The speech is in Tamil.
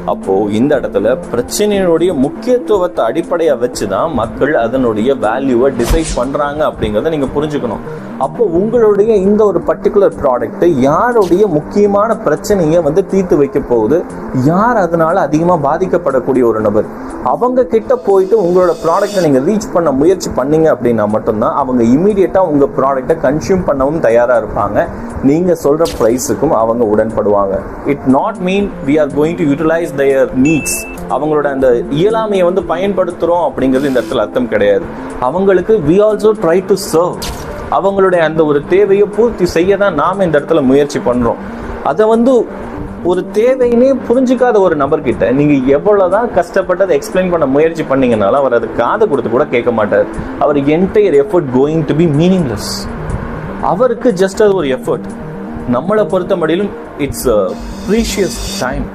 அப்போ இந்த இடத்துல பிரச்சனையினுடைய முக்கியத்துவத்தை அடிப்படையா வச்சுதான் மக்கள் அதனுடைய வேல்யூவை டிசைட் பண்றாங்க அப்படிங்கறத நீங்க புரிஞ்சுக்கணும். அப்போ உங்களுடைய இந்த ஒரு பர்டிகுலர் ப்ராடக்ட் யாருடைய முக்கியமான பிரச்சனையை தீர்த்து வைக்க போகுது, யார் அதனால அதிகமா பாதிக்கப்படக்கூடிய ஒரு நபர், அவங்க கிட்ட போயிட்டு உங்களோட ப்ராடக்ட்டை நீங்க ரீச் பண்ண முயற்சி பண்ணீங்க அப்படின்னா மட்டும்தான் அவங்க இமீடியட்டா உங்க ப்ராடக்ட்டை கன்சியூம் பண்ணவும் தயாரா இருப்பாங்க. நீங்க சொல்ற பிரைஸுக்கும் அவங்க உடன்படுவாங்க. It not mean we are going to utilize their needs. அவங்களோட அந்த இயலாமையை பயன்படுத்துறோம் அப்படிங்கிறது இந்த இடத்துல அர்த்தம் கிடையாது. அவங்களுக்கு we also try to serve. அவங்களுடைய அந்த ஒரு தேவையை பூர்த்தி செய்ய தான் நாம இந்த இடத்துல முயற்சி பண்றோம். அதை ஒரு தேவையினே புரிஞ்சுக்காத ஒரு நபர்கிட்ட நீங்க எவ்வளவுதான் கஷ்டப்பட்டு அதை எக்ஸ்பிளைன் பண்ண முயற்சி பண்ணீங்கனாலும் அவர் அதை காதை கொடுத்து கூட கேட்க மாட்டார். அவர் entire effort going to be meaningless. அவருக்கு ஜஸ்ட் அது ஒரு எஃபர்ட். நம்மளை பொறுத்த மட்டிலும் இட்ஸ் ப்ரீஷியஸ் டைம்.